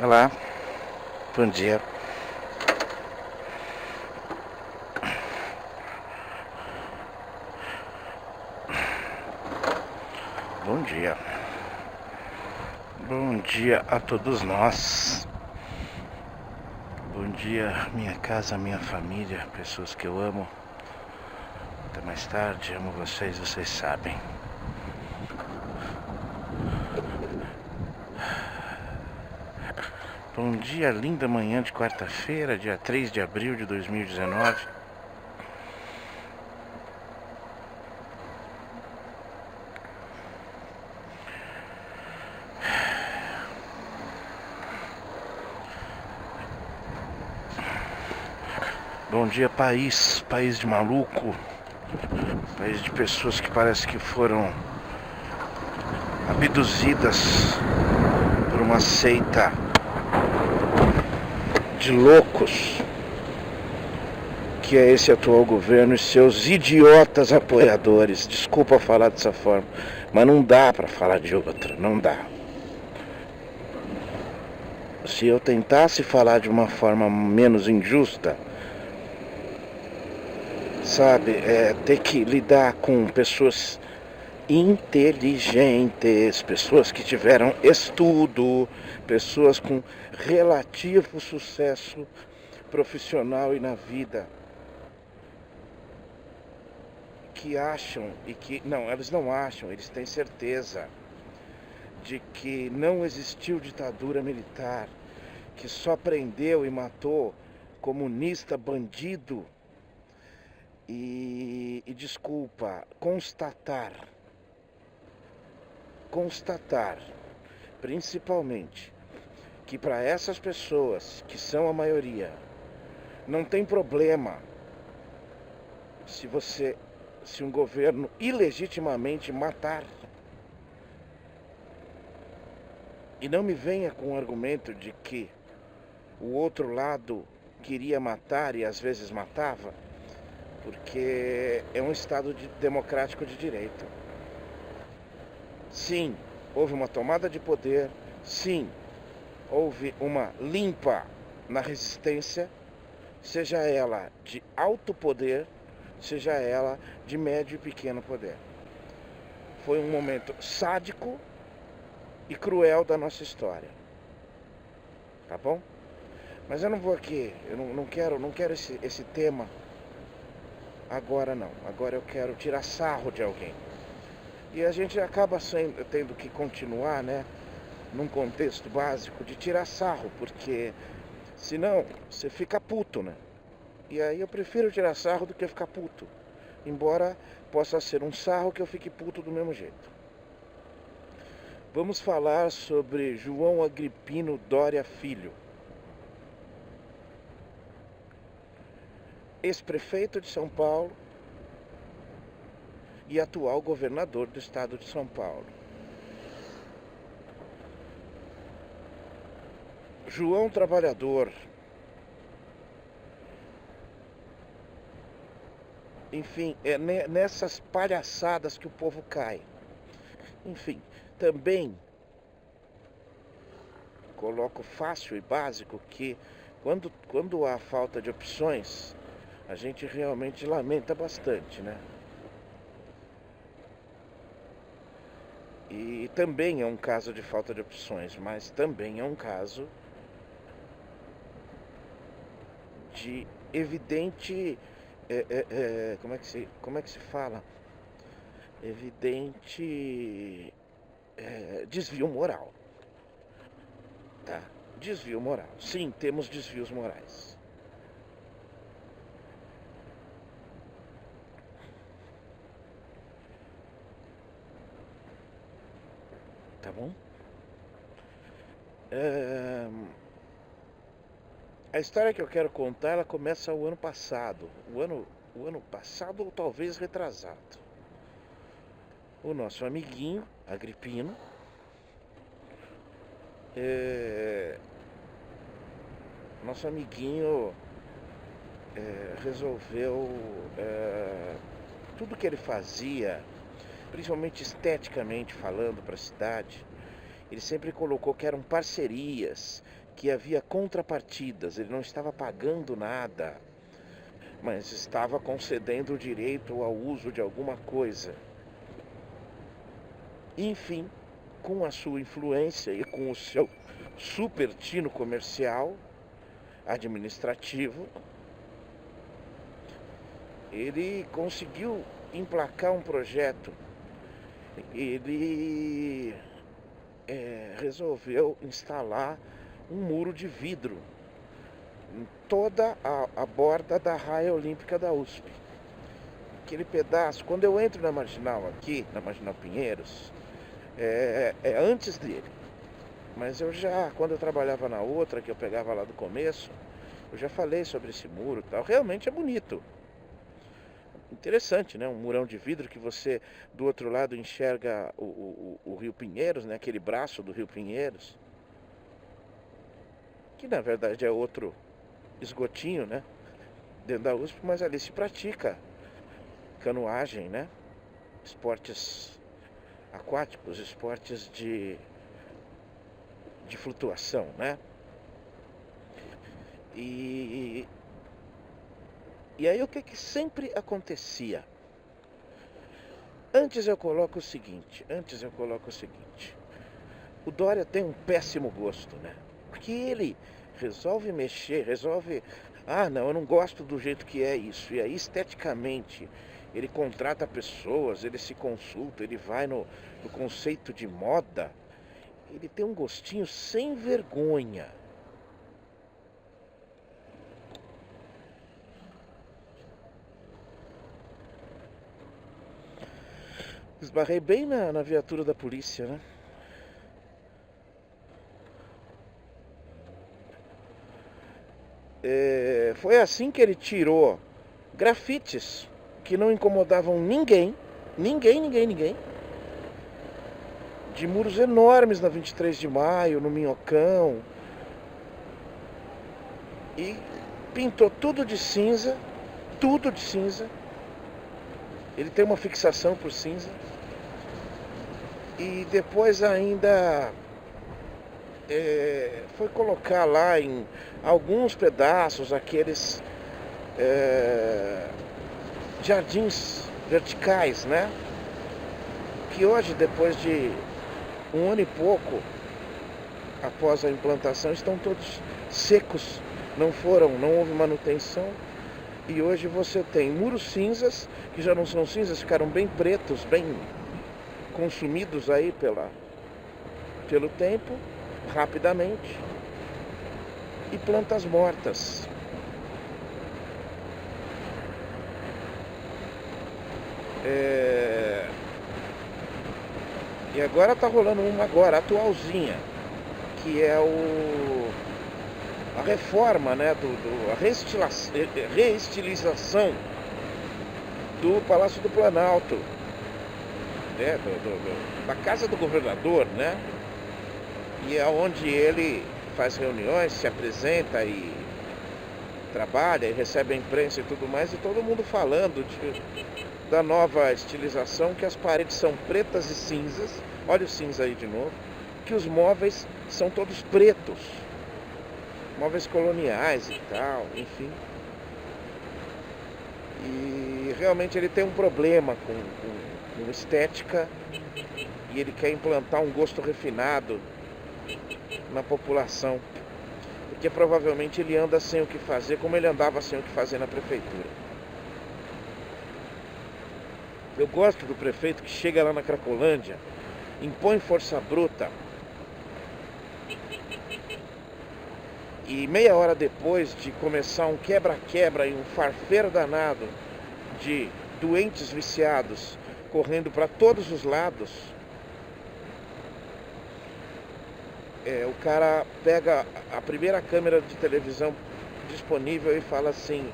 Olá, bom dia. Bom dia. Bom dia a todos nós. Bom dia, minha casa, minha família, pessoas que eu amo. Até mais tarde, amo vocês, vocês sabem. Bom dia, linda manhã de quarta-feira, dia 3 de abril de 2019. Bom dia, país de maluco, país de pessoas que parece que foram abduzidas por uma seita de loucos, que é esse atual governo e seus idiotas apoiadores. Desculpa falar dessa forma, mas não dá pra falar de outra, não dá. Se eu tentasse falar de uma forma menos injusta, sabe, ter que lidar com pessoas inteligentes, pessoas que tiveram estudo, pessoas com relativo sucesso profissional e na vida, que acham e que... Não, eles não acham, eles têm certeza de que não existiu ditadura militar, que só prendeu e matou comunista, bandido e desculpa, constatar, principalmente, que para essas pessoas, que são a maioria, não tem problema se um governo ilegitimamente matar. E não me venha com o argumento de que o outro lado queria matar e às vezes matava, porque é um Estado democrático de direito. Sim, houve uma tomada de poder, sim, houve uma limpa na resistência, seja ela de alto poder, seja ela de médio e pequeno poder. Foi um momento sádico e cruel da nossa história, tá bom? Mas eu não vou aqui, eu não quero esse tema agora não. Agora eu quero tirar sarro de alguém. E a gente acaba tendo que continuar, né, num contexto básico de tirar sarro, porque senão você fica puto, né? E aí eu prefiro tirar sarro do que ficar puto, embora possa ser um sarro que eu fique puto do mesmo jeito. Vamos falar sobre João Agripino Doria Filho, ex-prefeito de São Paulo e atual governador do estado de São Paulo. João trabalhador, enfim, é nessas palhaçadas que o povo cai. Enfim, também coloco fácil e básico que quando há falta de opções, a gente realmente lamenta bastante, né? E também é um caso de falta de opções, mas também é um caso de evidente, como é que se fala? Evidente desvio moral, tá? Desvio moral. Sim, temos desvios morais. Tá bom? A história que eu quero contar, ela começa o ano passado. O ano passado ou talvez retrasado. O nosso amiguinho, Agripino, resolveu tudo que ele fazia, principalmente esteticamente falando para a cidade, ele sempre colocou que eram parcerias, que havia contrapartidas, ele não estava pagando nada, mas estava concedendo o direito ao uso de alguma coisa. Enfim, com a sua influência e com o seu super tino comercial, administrativo, ele conseguiu emplacar um projeto. Ele resolveu instalar um muro de vidro em toda a borda da raia olímpica da USP. Aquele pedaço, quando eu entro na Marginal aqui, na Marginal Pinheiros, é antes dele. Mas quando eu trabalhava na outra, que eu pegava lá do começo, eu já falei sobre esse muro e tal. Realmente é bonito. Interessante, né? Um murão de vidro que você, do outro lado, enxerga o Rio Pinheiros, né? Aquele braço do Rio Pinheiros. Que, na verdade, é outro esgotinho, né? Dentro da USP, mas ali se pratica canoagem, né? Esportes aquáticos, esportes de flutuação, né? E aí o que sempre acontecia? Antes eu coloco o seguinte, o Dória tem um péssimo gosto, né? Porque ele resolve mexer, não, eu não gosto do jeito que é isso. E aí esteticamente ele contrata pessoas, ele se consulta, ele vai no conceito de moda. Ele tem um gostinho sem vergonha. Esbarrei bem na viatura da polícia, né? Foi assim que ele tirou grafites que não incomodavam ninguém, de muros enormes na 23 de Maio, no Minhocão, e pintou tudo de cinza. Ele tem uma fixação por cinza. E depois ainda foi colocar lá em alguns pedaços aqueles jardins verticais, né? Que hoje, depois de um ano e pouco após a implantação, estão todos secos, não houve manutenção. E hoje você tem muros cinzas, que já não são cinzas, ficaram bem pretos, bem consumidos aí pelo tempo, rapidamente. E plantas mortas. E agora tá rolando uma atualzinha, que é a reforma, né, a reestilização do Palácio do Planalto, né, da casa do governador, né, e é onde ele faz reuniões, se apresenta e trabalha e recebe a imprensa e tudo mais, e todo mundo falando da nova estilização, que as paredes são pretas e cinzas, olha o cinza aí de novo, que os móveis são todos pretos, móveis coloniais e tal, enfim. E realmente ele tem um problema com estética, e ele quer implantar um gosto refinado na população, porque provavelmente ele anda sem o que fazer, como ele andava sem o que fazer na prefeitura. Eu gosto do prefeito que chega lá na Cracolândia, impõe força bruta, e meia hora depois de começar um quebra-quebra e um farfeiro danado de doentes viciados correndo para todos os lados, o cara pega a primeira câmera de televisão disponível e fala assim: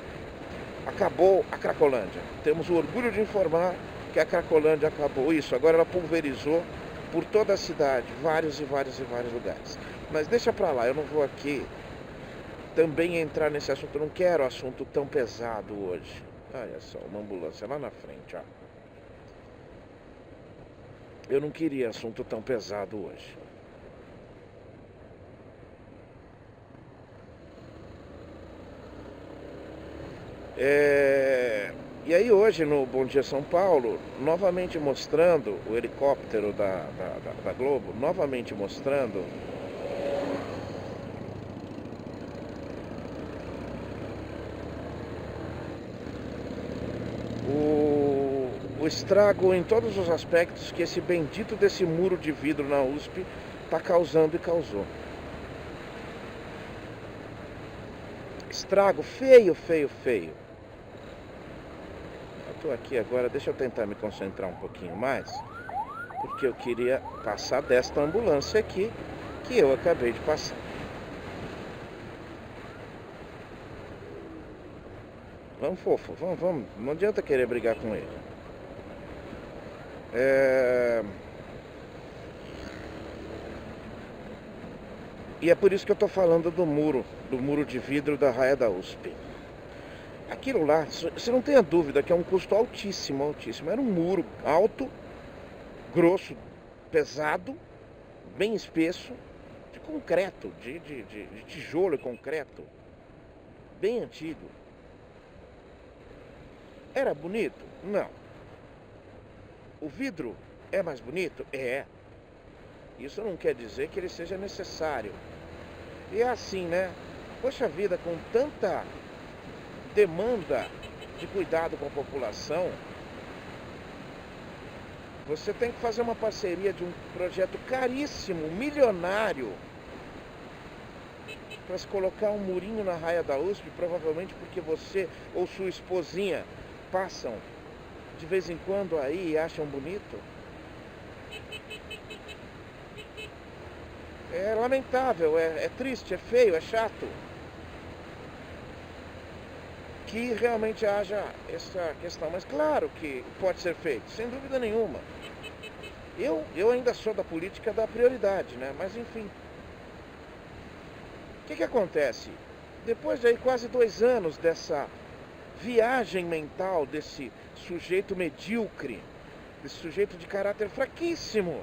acabou a Cracolândia. Temos o orgulho de informar que a Cracolândia acabou. Isso, agora ela pulverizou por toda a cidade, vários lugares. Mas deixa pra lá, eu não vou aqui também entrar nesse assunto, eu não quero assunto tão pesado hoje. Olha só, uma ambulância lá na frente, ó. Eu não queria assunto tão pesado hoje. E aí hoje no Bom Dia São Paulo, novamente mostrando o helicóptero da Globo, novamente mostrando o estrago em todos os aspectos que esse bendito desse muro de vidro na USP está causando e causou. Estrago feio, feio, feio. Eu tô aqui agora, deixa eu tentar me concentrar um pouquinho mais, porque eu queria passar desta ambulância aqui que eu acabei de passar. Vamos, fofo, vamos. Não adianta querer brigar com ele. E é por isso que eu tô falando do muro de vidro da raia da USP. Aquilo lá, você não tenha dúvida que é um custo altíssimo, altíssimo. Era um muro alto, grosso, pesado, bem espesso, de concreto, de tijolo e concreto, bem antigo. Era bonito? Não. O vidro é mais bonito? É. Isso não quer dizer que ele seja necessário. E é assim, né? Poxa vida, com tanta demanda de cuidado com a população, você tem que fazer uma parceria de um projeto caríssimo, milionário, para se colocar um murinho na raia da USP, provavelmente porque você ou sua esposinha passam de vez em quando aí e acham bonito. É lamentável, é triste, é feio, é chato que realmente haja essa questão. Mas claro que pode ser feito, sem dúvida nenhuma. Eu ainda sou da política da prioridade, né? Mas enfim. O que acontece? Depois de aí quase 2 anos dessa viagem mental desse sujeito medíocre, desse sujeito de caráter fraquíssimo,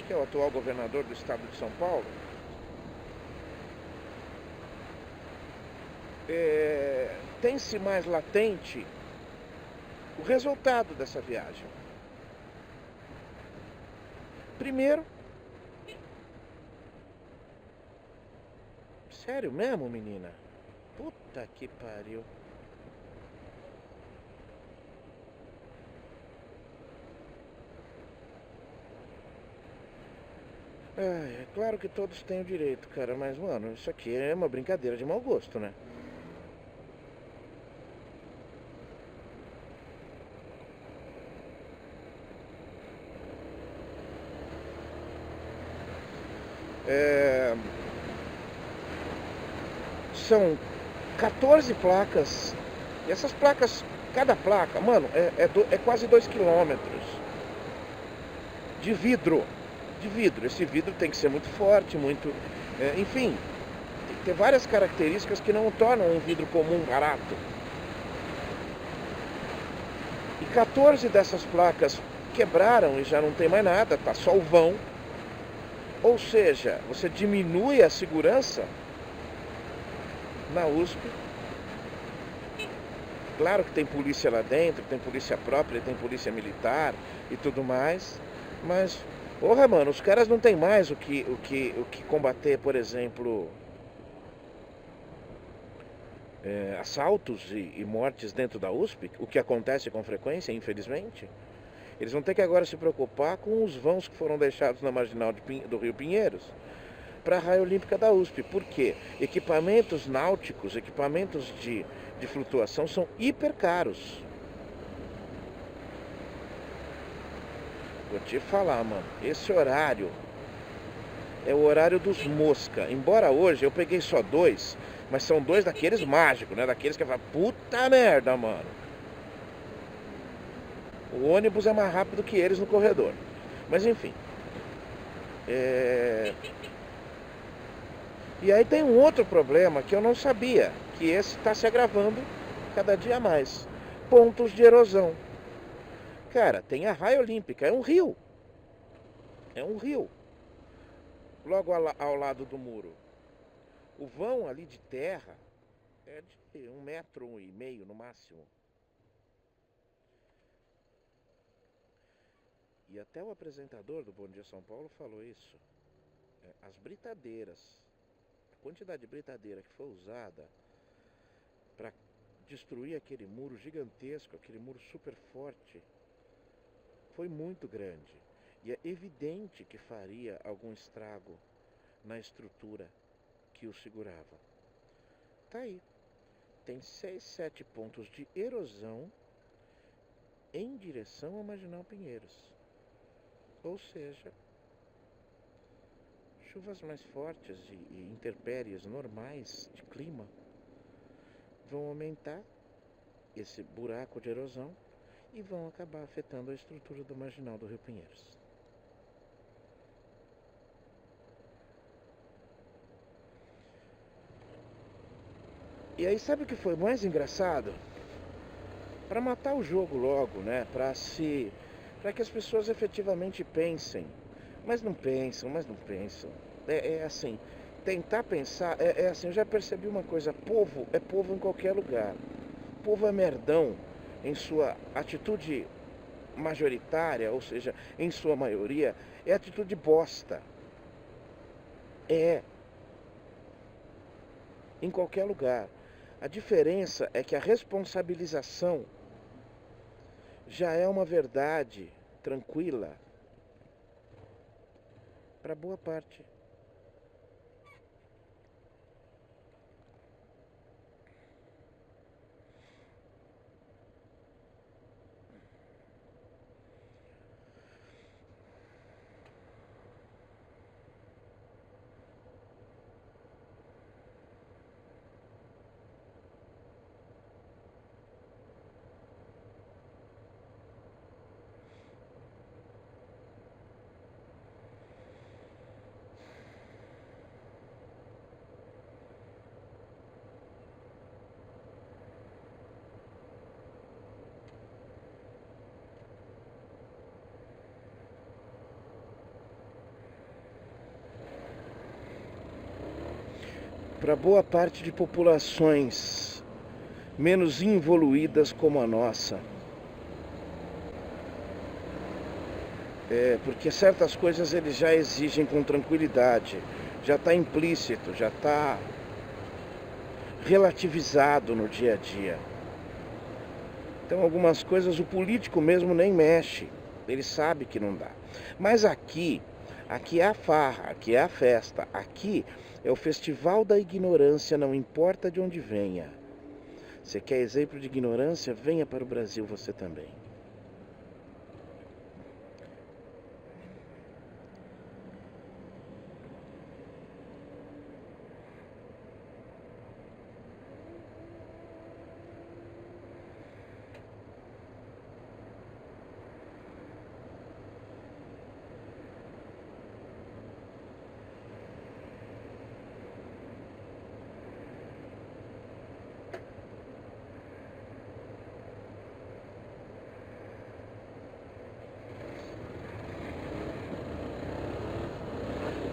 que é o atual governador do estado de São Paulo, tem-se mais latente o resultado dessa viagem. Primeiro, sério mesmo, menina? Puta que pariu. É claro que todos têm o direito, cara, mas, mano, isso aqui é uma brincadeira de mau gosto, né? São 14 placas, e essas placas, cada placa, mano, é quase 2 quilômetros de vidro. Esse vidro tem que ser muito forte, muito... enfim, tem que ter várias características que não o tornam um vidro comum barato. E 14 dessas placas quebraram e já não tem mais nada, tá só o vão. Ou seja, você diminui a segurança na USP. Claro que tem polícia lá dentro, tem polícia própria, tem polícia militar e tudo mais, mas... Porra, mano, os caras não tem mais o que combater, por exemplo, assaltos e mortes dentro da USP, o que acontece com frequência, infelizmente. Eles vão ter que agora se preocupar com os vãos que foram deixados na marginal do Rio Pinheiros para a raia olímpica da USP. Por quê? Equipamentos náuticos, equipamentos de flutuação são hiper caros. Vou te falar, mano, esse horário é o horário dos mosca. Embora hoje eu peguei só 2, mas são 2 daqueles mágicos, né? Daqueles que falam, puta merda, mano. O ônibus é mais rápido que eles no corredor. Mas enfim. E aí tem um outro problema que eu não sabia, que esse está se agravando cada dia mais. Pontos de erosão. Cara, tem a raia olímpica, é um rio. É um rio. Logo ao lado do muro. O vão ali de terra é de 1,5 m no máximo. E até o apresentador do Bom Dia São Paulo falou isso. As britadeiras, a quantidade de britadeira que foi usada para destruir aquele muro gigantesco, aquele muro super forte, foi muito grande. E é evidente que faria algum estrago na estrutura que o segurava. Tá aí. Tem 6, 7 pontos de erosão em direção ao Marginal Pinheiros. Ou seja, chuvas mais fortes e intempéries normais de clima vão aumentar esse buraco de erosão e vão acabar afetando a estrutura do Marginal do Rio Pinheiros. E aí, sabe o que foi mais engraçado? Para matar o jogo logo, né? Para que as pessoas efetivamente pensem. Mas não pensam. É assim, tentar pensar, é assim, eu já percebi uma coisa, povo é povo em qualquer lugar. Povo é merdão em sua atitude majoritária, ou seja, em sua maioria, é atitude bosta. É. Em qualquer lugar. A diferença é que a responsabilização já é uma verdade tranquila para boa parte. Para boa parte de populações menos evoluídas como a nossa. Porque certas coisas eles já exigem com tranquilidade, já está implícito, já está relativizado no dia a dia. Então algumas coisas o político mesmo nem mexe, ele sabe que não dá. Mas aqui é a farra, aqui é a festa, aqui é o festival da ignorância, não importa de onde venha. Você quer exemplo de ignorância? Venha para o Brasil você também.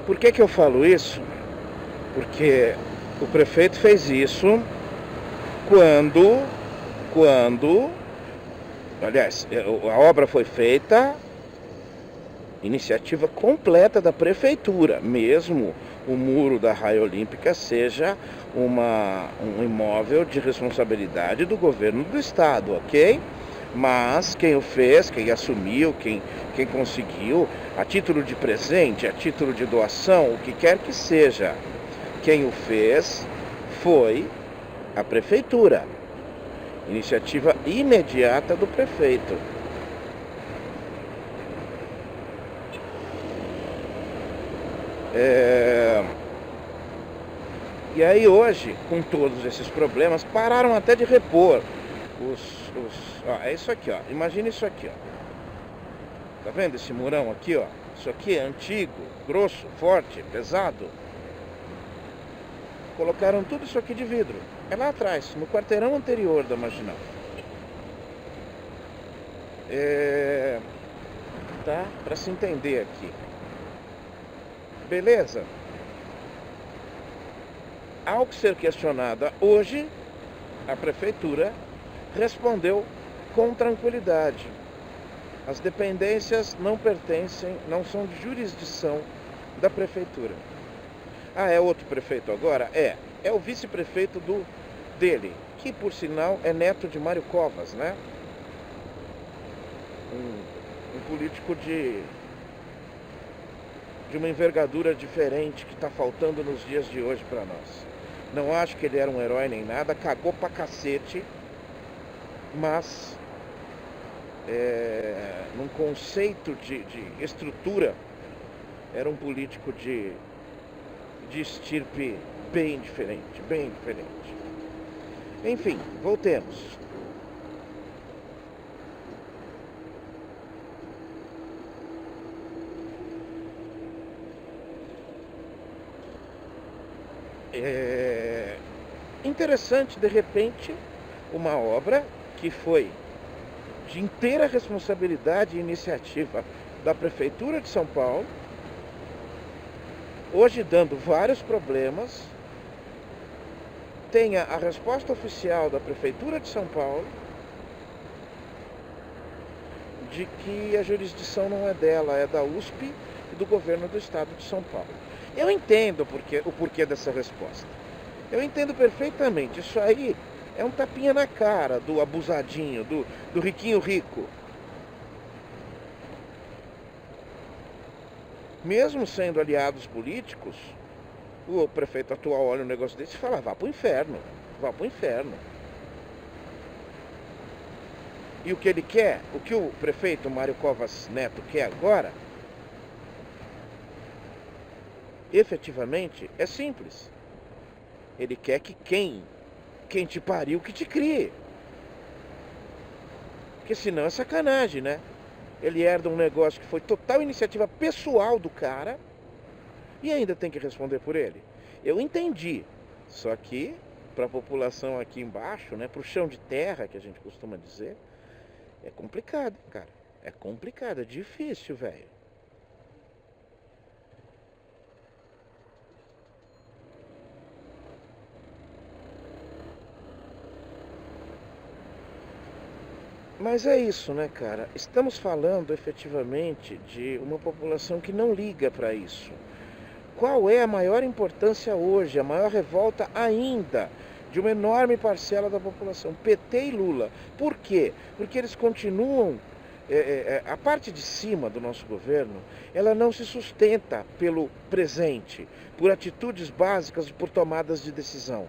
Por que eu falo isso? Porque o prefeito fez isso aliás, a obra foi feita, iniciativa completa da prefeitura, mesmo o muro da Raia Olímpica seja um imóvel de responsabilidade do governo do estado, ok? Mas quem o fez, quem assumiu, quem conseguiu, a título de presente, a título de doação, o que quer que seja, quem o fez foi a prefeitura. Iniciativa imediata do prefeito. E aí hoje, com todos esses problemas, pararam até de repor é isso aqui, ó. Imagina isso aqui, ó. Tá vendo esse murão aqui, ó? Isso aqui é antigo, grosso, forte, pesado. Colocaram tudo isso aqui de vidro. É lá atrás, no quarteirão anterior da Marginal. Tá? Pra se entender aqui. Beleza? Ao que ser questionada hoje, A prefeitura respondeu com tranquilidade. As dependências não pertencem, não são de jurisdição da prefeitura. Ah, é outro prefeito agora? É o vice-prefeito dele, que por sinal é neto de Mário Covas, né? Um político de uma envergadura diferente que está faltando nos dias de hoje para nós. Não acho que ele era um herói nem nada, cagou pra cacete, mas num conceito de estrutura, era um político de estirpe bem diferente, bem diferente. Enfim, voltemos. É interessante, de repente, uma obra que foi de inteira responsabilidade e iniciativa da Prefeitura de São Paulo, hoje dando vários problemas, tenha a resposta oficial da Prefeitura de São Paulo de que a jurisdição não é dela, é da USP e do governo do estado de São Paulo. Eu entendo o porquê dessa resposta. Eu entendo perfeitamente. Isso aí é um tapinha na cara do abusadinho, do riquinho rico. Mesmo sendo aliados políticos, o prefeito atual olha um negócio desse e fala, vá pro inferno, vá pro inferno. E o que ele quer, o que o prefeito Mário Covas Neto quer agora, efetivamente, é simples. Ele quer que quem te pariu, que te crie. Porque senão é sacanagem, né? Ele herda um negócio que foi total iniciativa pessoal do cara e ainda tem que responder por ele. Eu entendi. Só que, para a população aqui embaixo, né, para o chão de terra, que a gente costuma dizer, é complicado, cara. É complicado, é difícil, velho. Mas é isso, né, cara? Estamos falando efetivamente de uma população que não liga para isso. Qual é a maior importância hoje, a maior revolta ainda de uma enorme parcela da população? PT e Lula. Por quê? Porque eles continuam. A parte de cima do nosso governo, ela não se sustenta pelo presente, por atitudes básicas, por tomadas de decisão.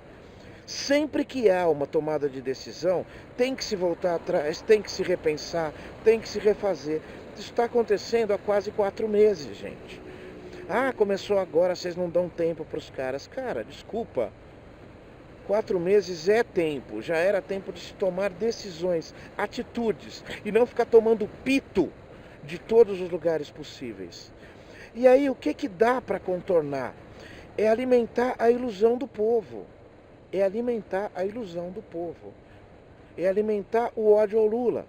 Sempre que há uma tomada de decisão, tem que se voltar atrás, tem que se repensar, tem que se refazer. Isso está acontecendo há quase 4 meses, gente. Ah, começou agora, vocês não dão tempo para os caras. Cara, desculpa. 4 meses é tempo, já era tempo de se tomar decisões, atitudes, e não ficar tomando pito de todos os lugares possíveis. E aí, o que dá para contornar? É alimentar a ilusão do povo. É alimentar a ilusão do povo. É alimentar o ódio ao Lula.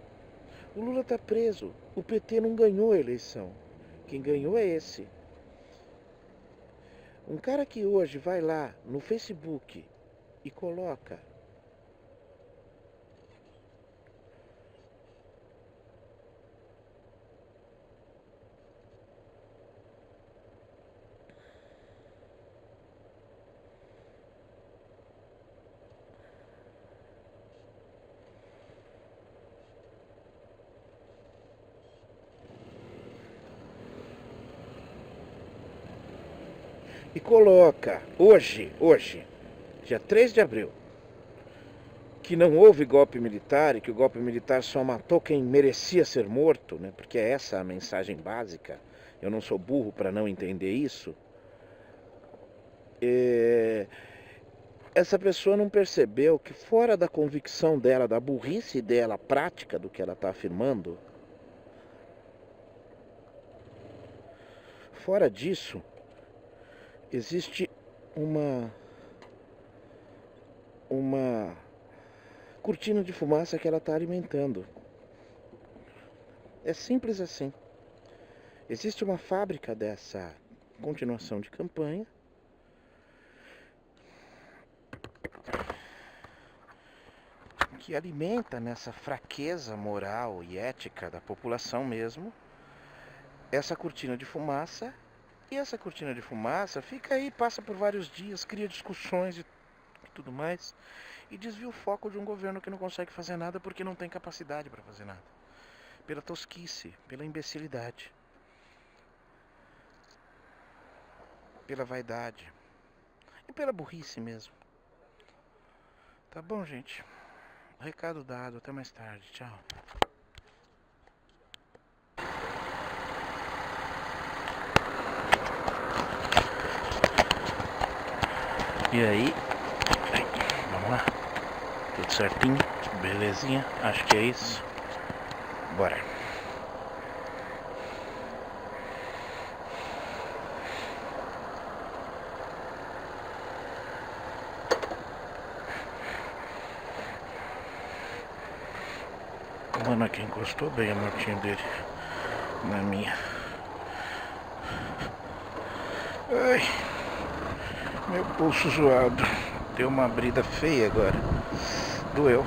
O Lula está preso. O PT não ganhou a eleição. Quem ganhou é esse. Um cara que hoje vai lá no Facebook e coloca hoje, dia 3 de abril, que não houve golpe militar e que o golpe militar só matou quem merecia ser morto, né? Porque é essa a mensagem básica. Eu não sou burro para não entender isso. Essa pessoa não percebeu que fora da convicção dela, da burrice dela, prática do que ela está afirmando, fora disso, existe uma cortina de fumaça que ela está alimentando. É simples assim. Existe uma fábrica dessa continuação de campanha. que alimenta nessa fraqueza moral e ética da população mesmo, essa cortina de fumaça, e essa cortina de fumaça fica aí, passa por vários dias, cria discussões e tudo mais, e desvia o foco de um governo que não consegue fazer nada porque não tem capacidade para fazer nada. Pela tosquice, pela imbecilidade, pela vaidade e pela burrice mesmo. Tá bom, gente? Recado dado, até mais tarde, tchau. E aí? Vamos lá? Tudo certinho? Belezinha? Acho que é isso. Bora. O mano aqui encostou bem a motinha dele na minha. Ai, meu pulso zoado. Deu uma brida feia agora. Doeu.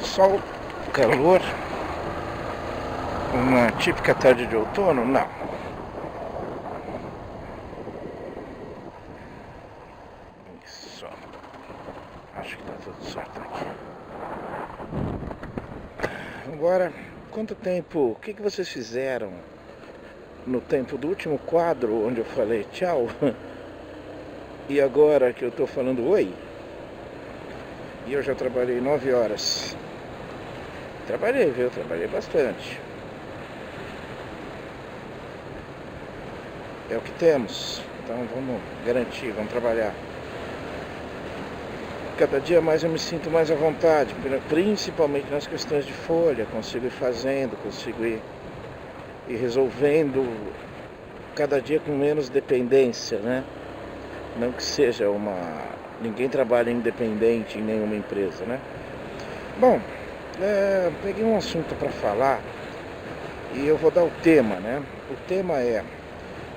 Sol, calor. Uma típica tarde de outono? Não. Isso. Acho que tá tudo certo aqui. Agora, quanto tempo? O que vocês fizeram no tempo do último quadro onde eu falei tchau? E agora que eu tô falando oi? E eu já trabalhei 9 horas. Trabalhei, viu? Trabalhei bastante. É o que temos. Então vamos garantir, vamos trabalhar. Cada dia mais eu me sinto mais à vontade, principalmente nas questões de folha. Consigo ir fazendo, consigo ir resolvendo, cada dia com menos dependência, né? Não que seja ninguém trabalha independente em nenhuma empresa, né? Bom, peguei um assunto para falar e eu vou dar o tema, né? O tema é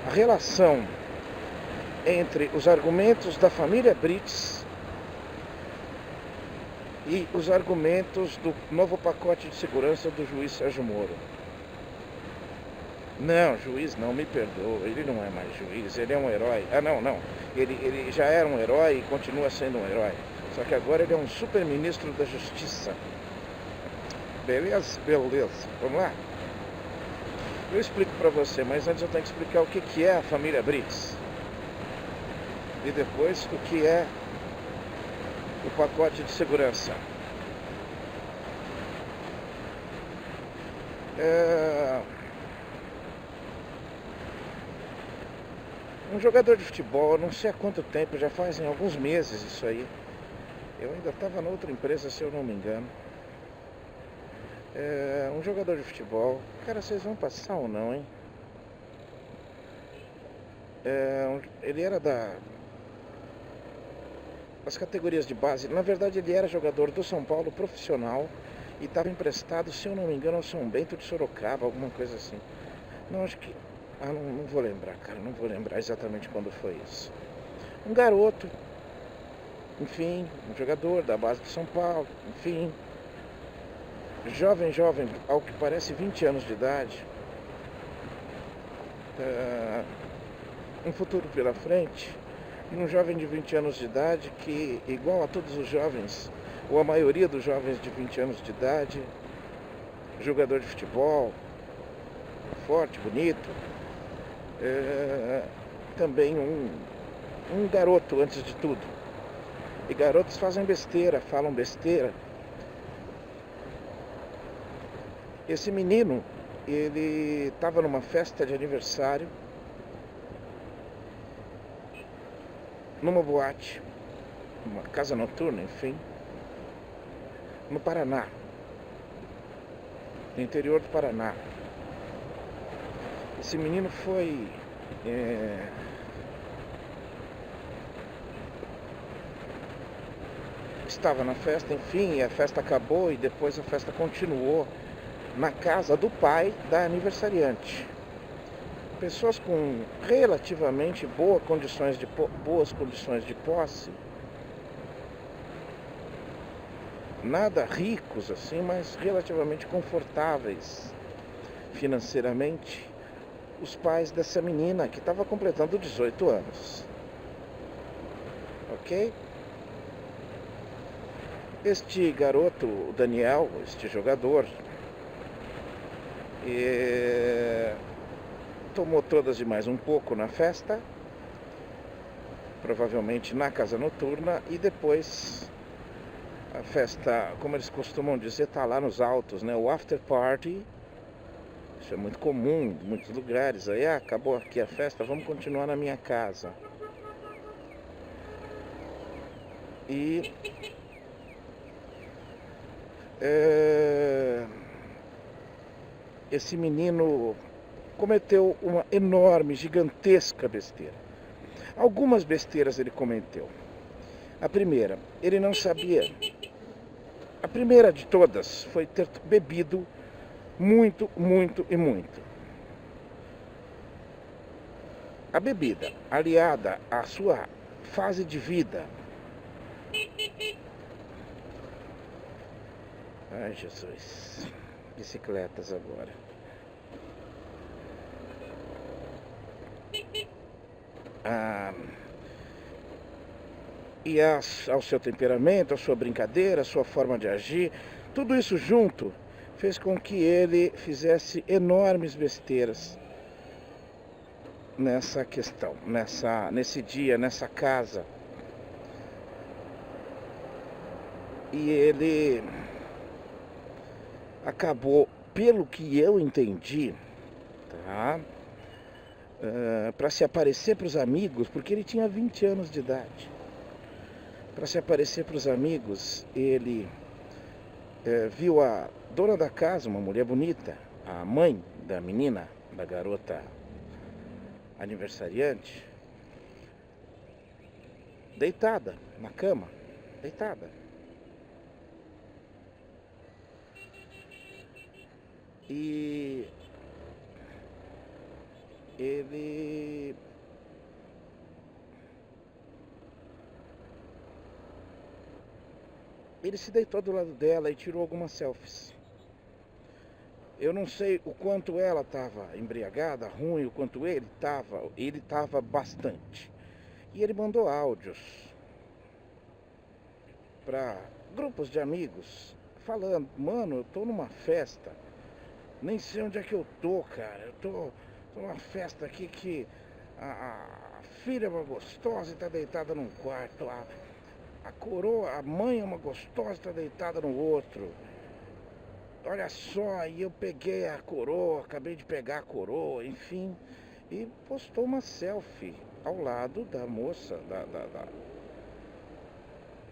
a relação entre os argumentos da família Brits e os argumentos do novo pacote de segurança do juiz Sérgio Moro. Não, juiz não, me perdoa, ele não é mais juiz, ele é um herói. Ah, não, ele já era um herói e continua sendo um herói. Só que agora ele é um super ministro da Justiça. Beleza? Vamos lá? Eu explico pra você, mas antes eu tenho que explicar o que é a família Brits. E depois o que é o pacote de segurança. Um jogador de futebol, não sei há quanto tempo, já fazem alguns meses isso aí. Eu ainda estava na outra empresa, se eu não me engano. Um jogador de futebol. Cara, vocês vão passar ou não, hein? Ele era das categorias de base. Na verdade, ele era jogador do São Paulo profissional e estava emprestado, se eu não me engano, ao São Bento de Sorocaba, alguma coisa assim. Não, acho que... não vou lembrar, cara, não vou lembrar exatamente quando foi isso. Um garoto, enfim, um jogador da base de São Paulo, enfim. Jovem, ao que parece 20 anos de idade. Um futuro pela frente. E um jovem de 20 anos de idade que, igual a todos os jovens, ou a maioria dos jovens de 20 anos de idade, jogador de futebol, forte, bonito, também um garoto antes de tudo. E garotos fazem besteira, falam besteira. Esse menino, ele estava numa festa de aniversário, numa boate, uma casa noturna, enfim, no Paraná, no interior do Paraná. Esse menino foi estava na festa, enfim, e a festa acabou e depois a festa continuou na casa do pai da aniversariante. Pessoas com relativamente boas condições de posse nada ricos assim, mas relativamente confortáveis financeiramente, os pais dessa menina que estava completando 18 anos. Ok? Este garoto, o Daniel, este jogador, tomou todas e mais um pouco na festa, provavelmente na casa noturna, e depois a festa, como eles costumam dizer, tá lá nos altos, né? O after party, isso é muito comum em muitos lugares. Aí, acabou aqui a festa, vamos continuar na minha casa. E esse menino cometeu uma enorme, gigantesca besteira. Algumas besteiras ele cometeu. A primeira, ele não sabia. A primeira de todas foi ter bebido muito, muito e muito. A bebida, aliada à sua fase de vida. Ai, Jesus. Bicicletas agora. E ao seu temperamento, à sua brincadeira, à sua forma de agir, tudo isso junto fez com que ele fizesse enormes besteiras nessa questão, nesse dia, nessa casa. E ele acabou, pelo que eu entendi, tá? Para se aparecer para os amigos, porque ele tinha 20 anos de idade. Para se aparecer para os amigos, ele viu a dona da casa, uma mulher bonita, a mãe da menina, da garota aniversariante, deitada na cama, deitada. E ele se deitou do lado dela e tirou algumas selfies. Eu não sei o quanto ela estava embriagada, ruim, o quanto ele estava bastante. E ele mandou áudios para grupos de amigos, falando: mano, eu tô numa festa, nem sei onde é que eu tô, cara. Eu tô numa festa aqui que a filha é uma gostosa e tá deitada num quarto, a coroa, a mãe é uma gostosa e tá deitada no outro. Olha só, aí eu peguei a coroa, acabei de pegar a coroa, enfim. E postou uma selfie ao lado da moça,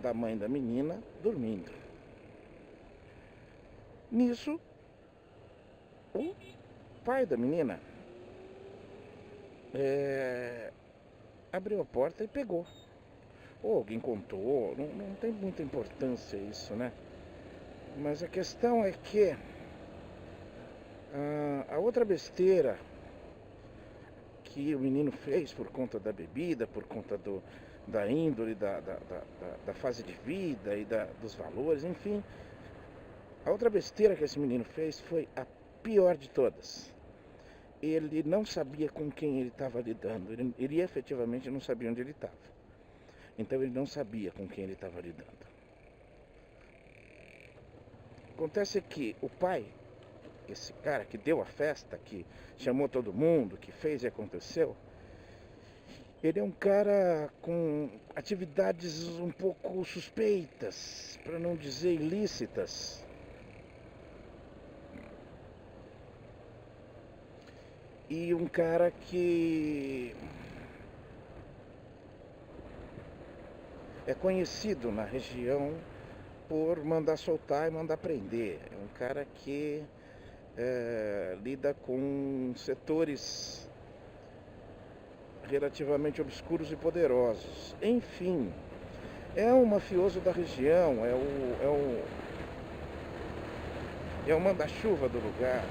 da mãe da menina, dormindo. Nisso, o pai da menina abriu a porta e pegou. Ou alguém contou, não tem muita importância isso, né? Mas a questão é que a outra besteira que o menino fez por conta da bebida, por conta da índole, da fase de vida e dos valores, enfim. A outra besteira que esse menino fez foi a pior de todas. Ele não sabia com quem ele estava lidando, ele efetivamente não sabia onde ele estava. Então ele não sabia com quem ele estava lidando. Acontece que o pai, esse cara que deu a festa, que chamou todo mundo, que fez e aconteceu, ele é um cara com atividades um pouco suspeitas, para não dizer ilícitas. E um cara que é conhecido na região por mandar soltar e mandar prender. É um cara que lida com setores relativamente obscuros e poderosos. Enfim, é um mafioso da região, é o manda-chuva do lugar.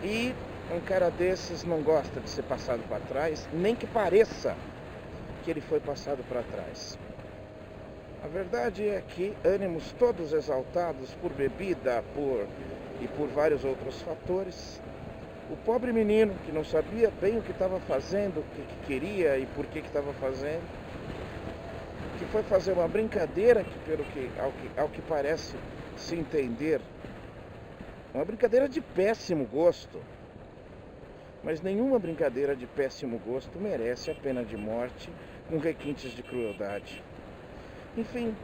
E um cara desses não gosta de ser passado para trás, nem que pareça que ele foi passado para trás. A verdade é que ânimos todos exaltados por bebida, e por vários outros fatores, o pobre menino, que não sabia bem o que estava fazendo, o que queria e por que estava fazendo, que foi fazer uma brincadeira que, ao que parece se entender, uma brincadeira de péssimo gosto. Mas nenhuma brincadeira de péssimo gosto merece a pena de morte com requintes de crueldade. Enfim,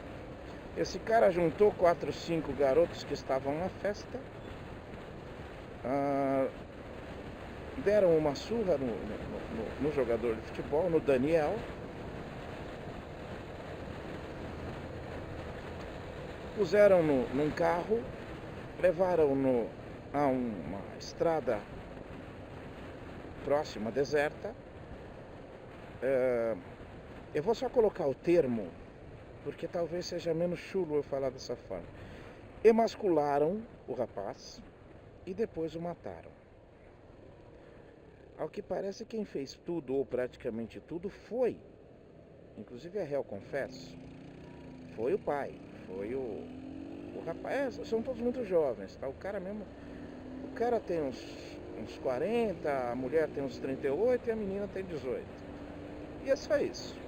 esse cara juntou 4 ou 5 garotos que estavam na festa, deram uma surra no jogador de futebol, no Daniel. Puseram-no num carro, levaram-no a uma estrada próxima, deserta. Eu vou só colocar o termo, porque talvez seja menos chulo eu falar dessa forma. Emascularam o rapaz e depois o mataram. Ao que parece, quem fez tudo, ou praticamente tudo, foi, inclusive é réu, confesso, foi o pai, foi o rapaz. São todos muito jovens, tá? O cara tem uns 40, a mulher tem uns 38 e a menina tem 18. E é só isso.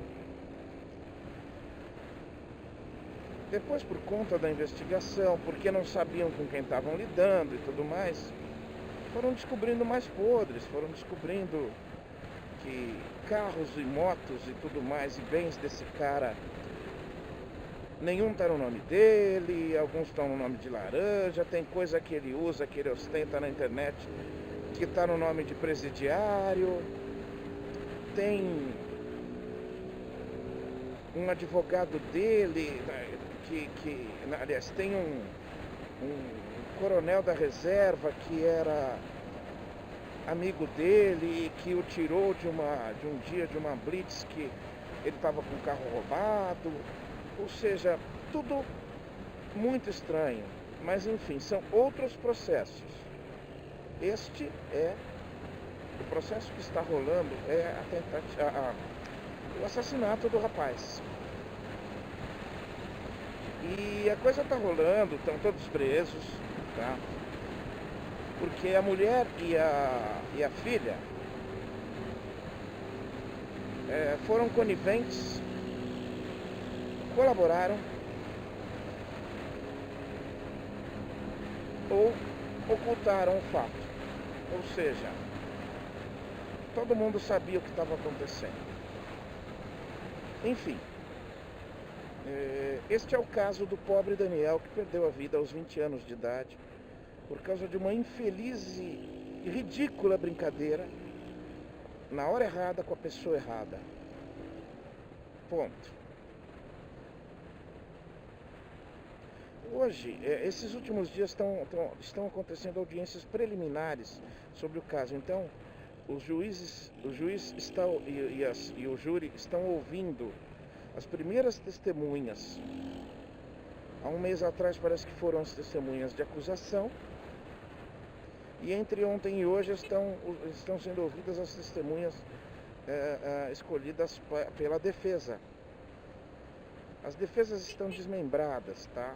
Depois, por conta da investigação, porque não sabiam com quem estavam lidando e tudo mais, foram descobrindo mais podres, foram descobrindo que carros e motos e tudo mais, e bens desse cara, nenhum está no nome dele, alguns estão no nome de laranja, tem coisa que ele usa, que ele ostenta na internet, que está no nome de presidiário, tem um advogado dele, aliás, tem um coronel da reserva que era amigo dele e que o tirou de um dia de uma blitz que ele estava com o carro roubado. Ou seja, tudo muito estranho. Mas enfim, são outros processos. Este é o processo que está rolando, é o assassinato do rapaz. E a coisa está rolando, estão todos presos, tá? Porque a mulher e a filha foram coniventes, colaboraram ou ocultaram o fato. Ou seja, todo mundo sabia o que estava acontecendo. Enfim, este é o caso do pobre Daniel, que perdeu a vida aos 20 anos de idade por causa de uma infeliz e ridícula brincadeira na hora errada com a pessoa errada. Ponto. Hoje, esses últimos dias estão acontecendo audiências preliminares sobre o caso. Então, o juiz e o júri estão ouvindo as primeiras testemunhas. Há um mês atrás parece que foram as testemunhas de acusação. E entre ontem e hoje estão sendo ouvidas as testemunhas escolhidas pela defesa. As defesas estão desmembradas, tá?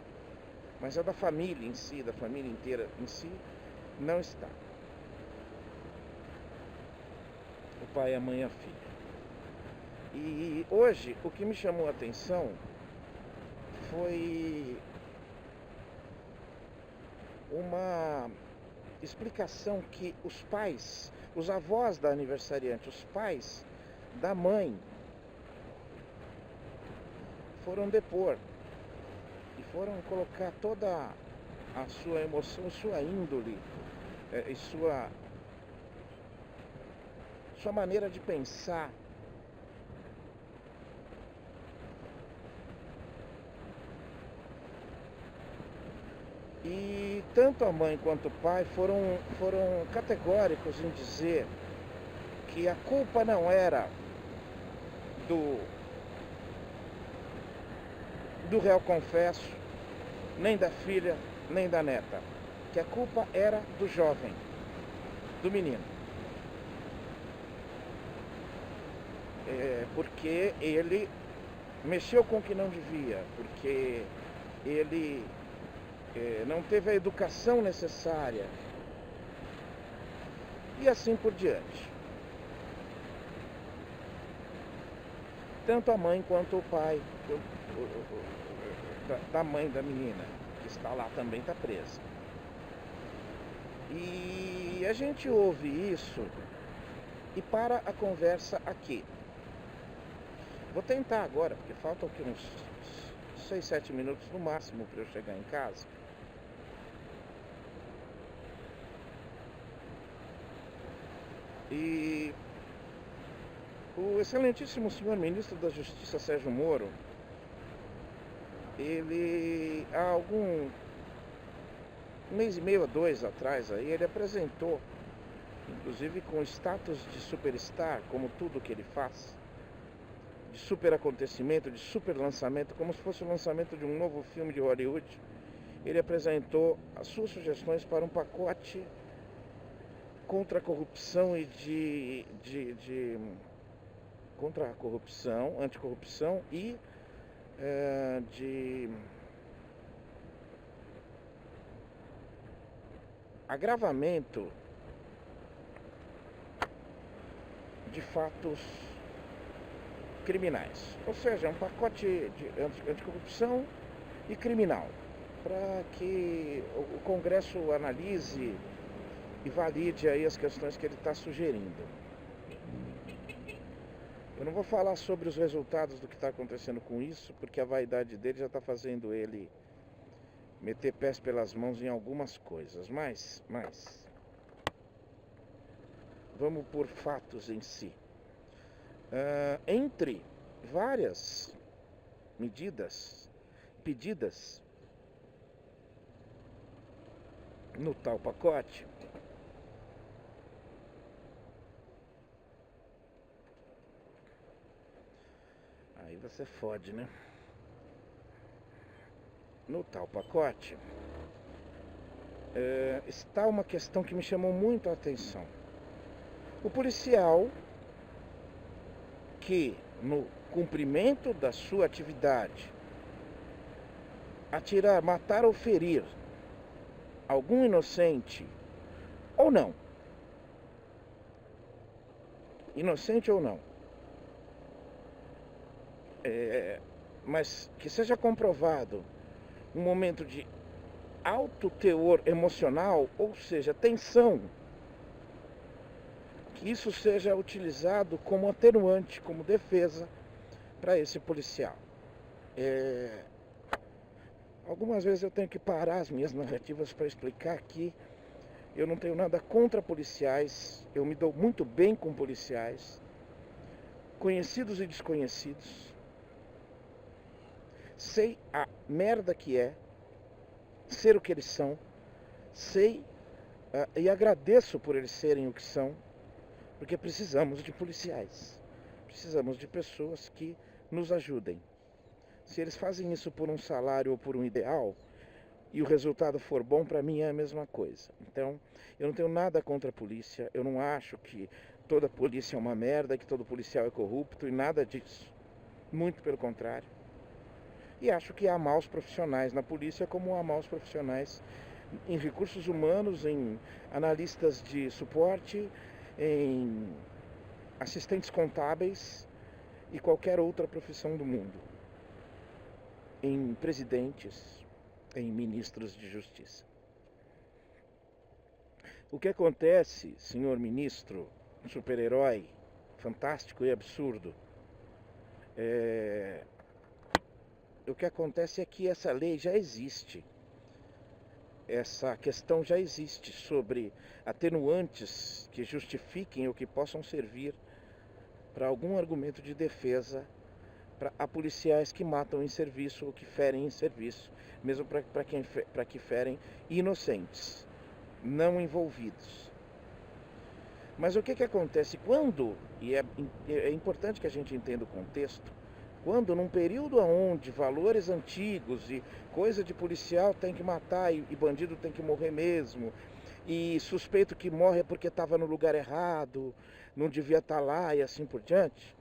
Mas a da família em si, da família inteira em si, não está. O pai, a mãe e a filha. E hoje, o que me chamou a atenção foi uma explicação que os pais, os avós da aniversariante, os pais da mãe, foram depor e foram colocar toda a sua emoção, sua índole e sua maneira de pensar. E tanto a mãe quanto o pai foram categóricos em dizer que a culpa não era do réu confesso, nem da filha, nem da neta. Que a culpa era do jovem, do menino. Porque ele mexeu com o que não devia, porque ele não teve a educação necessária e assim por diante. Tanto a mãe quanto o pai da mãe da menina, que está lá também, está presa. E a gente ouve isso e para a conversa aqui. Vou tentar agora, porque faltam aqui uns 6, 7 minutos no máximo para eu chegar em casa. E o excelentíssimo senhor ministro da Justiça, Sérgio Moro, ele há um mês e meio a 2 atrás aí, ele apresentou, inclusive com status de superstar, como tudo que ele faz, de super acontecimento, de super lançamento, como se fosse o lançamento de um novo filme de Hollywood. Ele apresentou as suas sugestões para um pacote contra a corrupção e contra a corrupção, anticorrupção e de agravamento de fatos criminais. Ou seja, um pacote de anticorrupção e criminal, para que o Congresso analise e valide aí as questões que ele está sugerindo. Eu não vou falar sobre os resultados do que está acontecendo com isso, porque a vaidade dele já está fazendo ele meter pés pelas mãos em algumas coisas, mas vamos por fatos em si. Entre várias medidas pedidas no tal pacote, aí você fode, né? No tal pacote está uma questão que me chamou muito a atenção. O policial que, no cumprimento da sua atividade, atirar, matar ou ferir algum inocente ou não, inocente ou não, mas que seja comprovado um momento de alto teor emocional, ou seja, tensão, que isso seja utilizado como atenuante, como defesa para esse policial. Algumas vezes eu tenho que parar as minhas narrativas para explicar que eu não tenho nada contra policiais, eu me dou muito bem com policiais, conhecidos e desconhecidos. Sei a merda que é ser o que eles são, sei e agradeço por eles serem o que são, porque precisamos de policiais, precisamos de pessoas que nos ajudem. Se eles fazem isso por um salário ou por um ideal, e o resultado for bom, para mim é a mesma coisa. Então, eu não tenho nada contra a polícia, eu não acho que toda polícia é uma merda, que todo policial é corrupto, e nada disso. Muito pelo contrário. E acho que há maus profissionais na polícia, como há maus profissionais em recursos humanos, em analistas de suporte, em assistentes contábeis e qualquer outra profissão do mundo, em presidentes, em ministros de justiça. O que acontece, senhor ministro, super-herói, fantástico e absurdo, o que acontece é que essa lei já existe. Essa questão já existe sobre atenuantes que justifiquem ou que possam servir para algum argumento de defesa a policiais que matam em serviço ou que ferem em serviço, mesmo para que ferem inocentes, não envolvidos. Mas o que acontece quando, e é importante que a gente entenda o contexto, quando num período onde valores antigos e coisa de policial tem que matar e bandido tem que morrer mesmo, e suspeito que morre porque estava no lugar errado, não devia estar lá e assim por diante,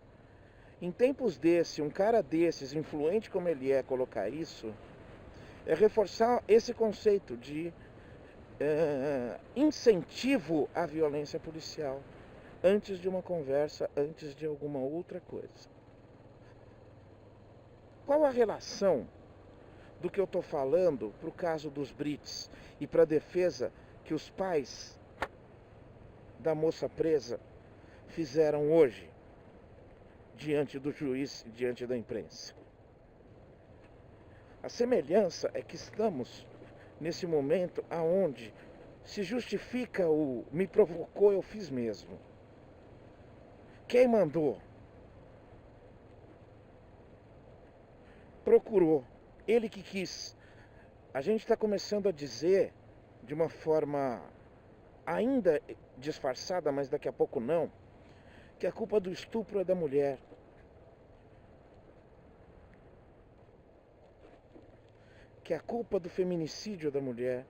Em tempos desse, um cara desses, influente como ele é, colocar isso, é reforçar esse conceito de incentivo à violência policial, antes de uma conversa, antes de alguma outra coisa. Qual a relação do que eu estou falando para o caso dos Brits e para a defesa que os pais da moça presa fizeram hoje diante do juiz e diante da imprensa? A semelhança é que estamos nesse momento aonde se justifica o me provocou, eu fiz mesmo. Quem mandou? Procurou. Ele que quis. A gente está começando a dizer de uma forma ainda disfarçada, mas daqui a pouco não, que a culpa do estupro é da mulher. Que a culpa do feminicídio é da mulher.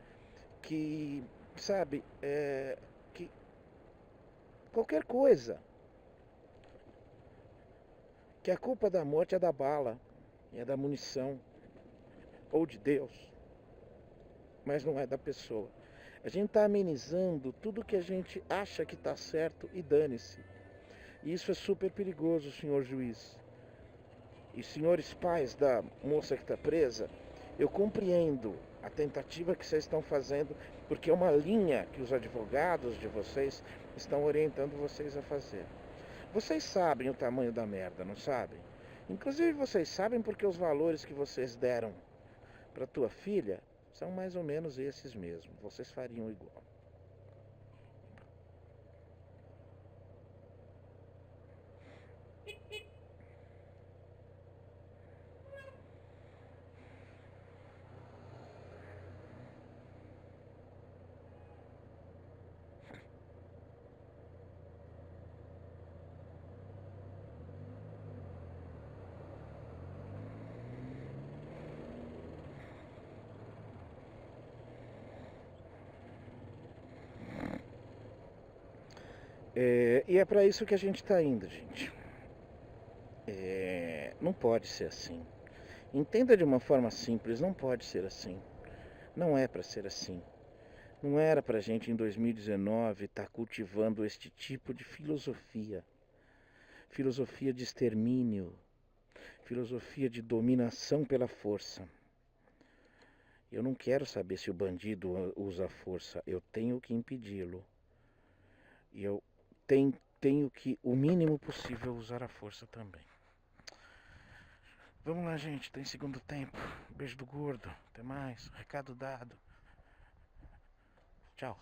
Que, sabe, que qualquer coisa. Que a culpa da morte é da bala, é da munição, ou de Deus, mas não é da pessoa. A gente está amenizando tudo que a gente acha que está certo e dane-se. E isso é super perigoso, senhor juiz. E senhores pais da moça que está presa, eu compreendo a tentativa que vocês estão fazendo, porque é uma linha que os advogados de vocês estão orientando vocês a fazer. Vocês sabem o tamanho da merda, não sabem? Inclusive vocês sabem porque os valores que vocês deram para tua filha são mais ou menos esses mesmo. Vocês fariam igual. E é para isso que a gente está indo, gente. Não pode ser assim. Entenda de uma forma simples, não pode ser assim. Não é para ser assim. Não era para a gente em 2019 estar cultivando este tipo de filosofia. Filosofia de extermínio. Filosofia de dominação pela força. Eu não quero saber se o bandido usa força. Eu tenho que impedi-lo. E eu tenho que, o mínimo possível, usar a força também. Vamos lá, gente. Tem segundo tempo. Beijo do gordo. Até mais. Recado dado. Tchau.